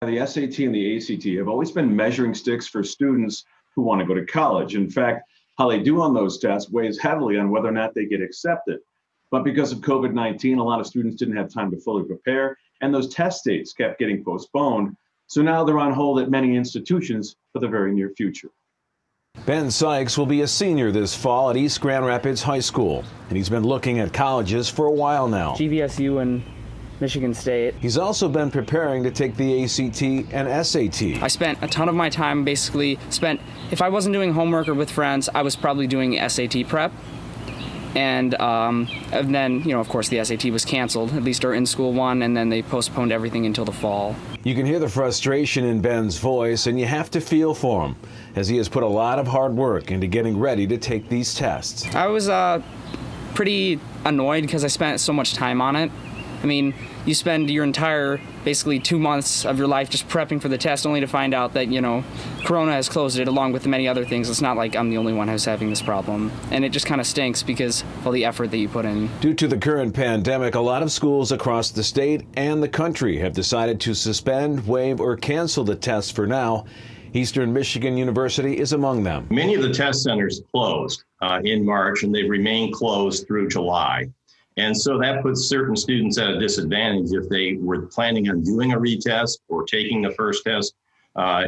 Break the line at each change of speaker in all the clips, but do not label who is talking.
The SAT and the ACT have always been measuring sticks for students who want to go to college. In fact, how they do on those tests weighs heavily on whether or not they get accepted. But because of COVID-19, a lot of students didn't have time to fully prepare, and those test dates kept getting postponed. So now they're on hold at many institutions for the very near future.
Ben Sikes will be a senior this fall at East Grand Rapids High School, and he's been looking at colleges for a while now.
GVSU and Michigan State.
He's also been preparing to take the ACT and SAT.
I spent a ton of my time if I wasn't doing homework or with friends, I was probably doing SAT prep. And then, of course, the SAT was canceled, at least our in-school one, and then they postponed everything until the fall.
You can hear the frustration in Ben's voice, and you have to feel for him, as he has put a lot of hard work into getting ready to take these tests.
I was pretty annoyed because I spent so much time on it. I mean, you spend your entire, basically 2 months of your life just prepping for the test only to find out that, Corona has closed it along with many other things. It's not like I'm the only one who's having this problem. And it just kind of stinks because of all the effort that you put in.
Due to the current pandemic, a lot of schools across the state and the country have decided to suspend, waive, or cancel the tests for now. Eastern Michigan University is among them.
Many of the test centers closed in March, and they've remained closed through July. And so that puts certain students at a disadvantage if they were planning on doing a retest or taking the first test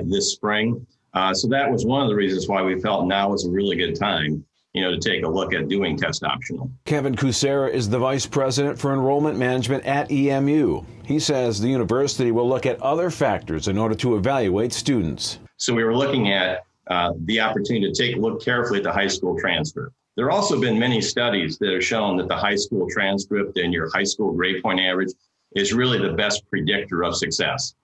this spring. So that was one of the reasons why we felt now was a really good time, to take a look at doing test optional.
Kevin Kucera is the vice president for enrollment management at EMU. He says the university will look at other factors in order to evaluate students.
So we were looking at the opportunity to take a look carefully at the high school transcript. There have also been many studies that have shown that the high school transcript and your high school grade point average is really the best predictor of success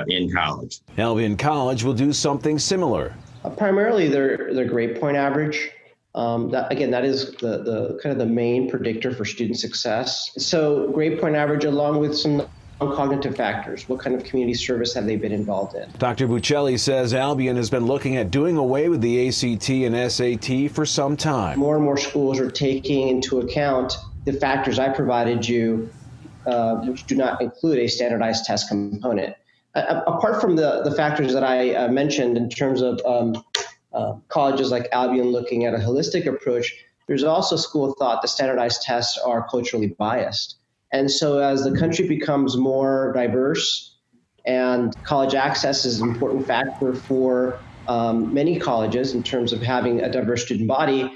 in college.
Albion College will do something similar.
Primarily their grade point average. That is the kind of the main predictor for student success. So grade point average along with some cognitive factors. What kind of community service have they been involved in?
Dr. Buccelli says Albion has been looking at doing away with the ACT and SAT for some time.
More and more schools are taking into account the factors I provided you, which do not include a standardized test component. Apart from the factors that I mentioned in terms of colleges like Albion looking at a holistic approach, there's also a school of thought that standardized tests are culturally biased. And so as the country becomes more diverse and college access is an important factor for many colleges in terms of having a diverse student body,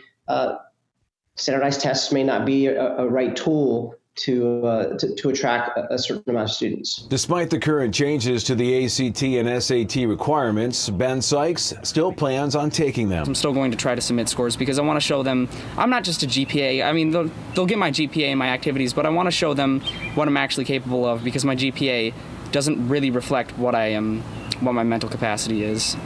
standardized tests may not be a right tool to attract a certain amount of students.
Despite the current changes to the ACT and SAT requirements, Ben Sikes still plans on taking them.
I'm still going to try to submit scores because I want to show them I'm not just a GPA. I mean, they'll get my GPA and my activities, but I want to show them what I'm actually capable of because my GPA doesn't really reflect what my mental capacity is.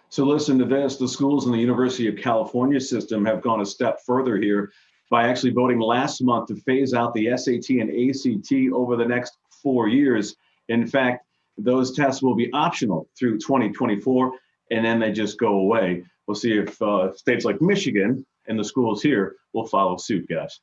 So listen to this. The schools in the University of California system have gone a step further here by actually voting last month to phase out the SAT and ACT over the next 4 years. In fact, those tests will be optional through 2024, and then they just go away. We'll see if states like Michigan and the schools here will follow suit, guys.